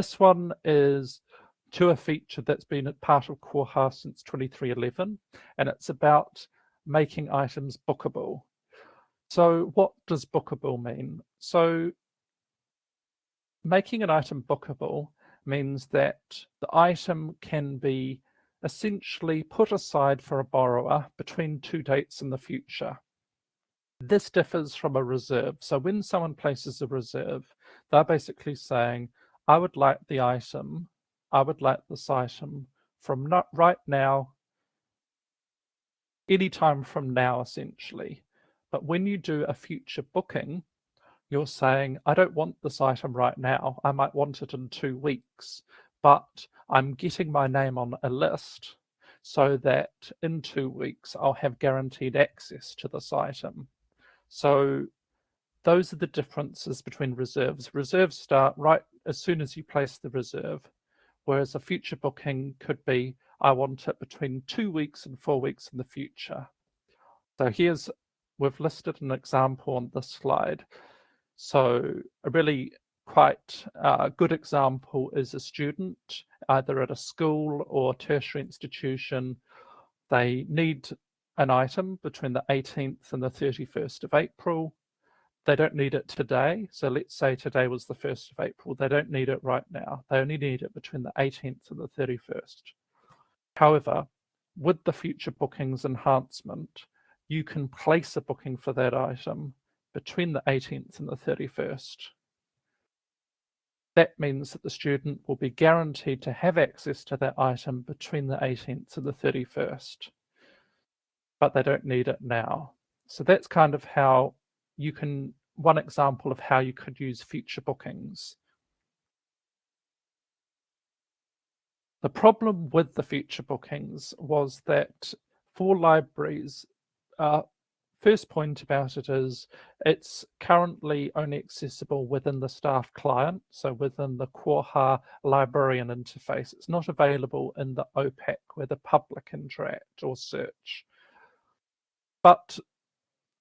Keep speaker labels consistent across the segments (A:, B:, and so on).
A: This one is to a feature that's been a part of Koha since 2311, and it's about making items bookable. So what does bookable mean? So making an item bookable means that the item can be essentially put aside for a borrower between two dates in the future. This differs from a reserve. So when someone places a reserve, they're basically saying, I would like this item from not right now, anytime from now, essentially. But when you do a future booking, you're saying, I don't want this item right now. I might want it in 2 weeks, but I'm getting my name on a list so that in 2 weeks I'll have guaranteed access to this item. So those are the differences between reserves. Reserves start right as soon as you place the reserve, whereas a future booking could be, I want it between 2 weeks and 4 weeks in the future. So we've listed an example on this slide. So a really quite good example is a student, either at a school or tertiary institution. They need an item between the 18th and the 31st of April. They don't need it today. So let's say today was the 1st of April. They don't need it right now. They only need it between the 18th and the 31st. However, with the future bookings enhancement, you can place a booking for that item between the 18th and the 31st. That means that the student will be guaranteed to have access to that item between the 18th and the 31st, but they don't need it now. So that's kind of how one example of how you could use future bookings. The problem with the future bookings was that for libraries, first point about it is it's currently only accessible within the staff client, so within the Koha librarian interface. It's not available in the OPAC where the public interact or search. But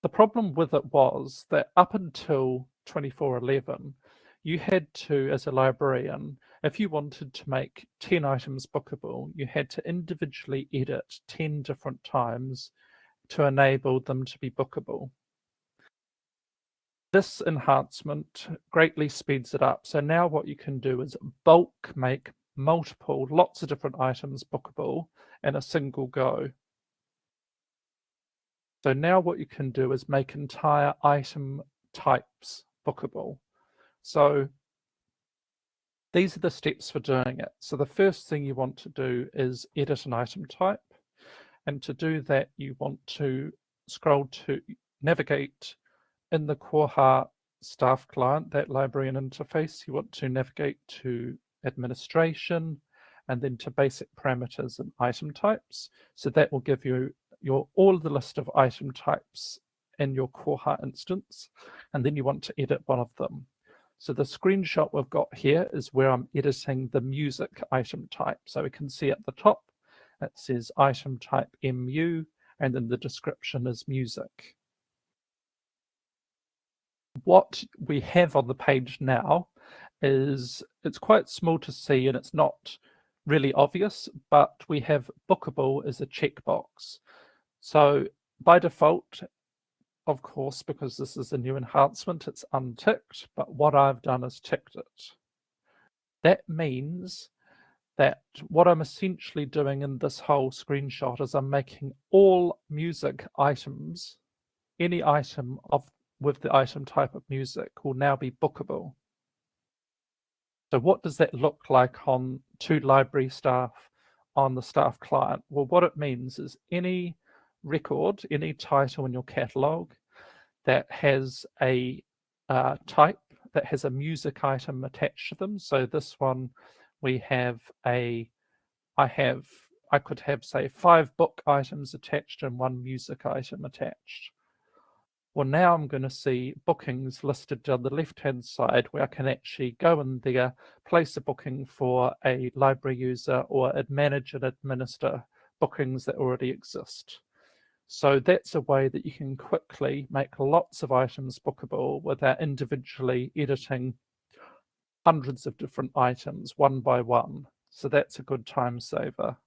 A: the problem with it was that up until 2411, you had to, as a librarian, if you wanted to make 10 items bookable, you had to individually edit 10 different times to enable them to be bookable. This enhancement greatly speeds it up. So now what you can do is bulk make lots of different items bookable in a single go. So now what you can do is make entire item types bookable. So these are the steps for doing it. So the first thing you want to do is edit an item type. And to do that, you want to navigate in the Koha staff client, that librarian interface. You want to navigate to administration and then to basic parameters and item types. So that will give you all of the list of item types in your Koha instance. And then you want to edit one of them. So the screenshot we've got here is where I'm editing the music item type. So we can see at the top, it says item type MU, and then the description is music. What we have on the page now is, it's quite small to see and it's not really obvious, but we have bookable as a checkbox. So by default, of course, because this is a new enhancement, it's unticked, but what I've done is ticked it. That means that what I'm essentially doing in this whole screenshot is I'm making all music items, any item with the item type of music will now be bookable. So what does that look like on to library staff on the staff client? Well, what it means is any record, any title in your catalog that has a type that has a music item attached to them. So this one, I could have, say, 5 book items attached and 1 music item attached. Well, now I'm going to see bookings listed on the left-hand side where I can actually go in there, place a booking for a library user, or manage and administer bookings that already exist. So that's a way that you can quickly make lots of items bookable without individually editing hundreds of different items one by one. So that's a good time saver.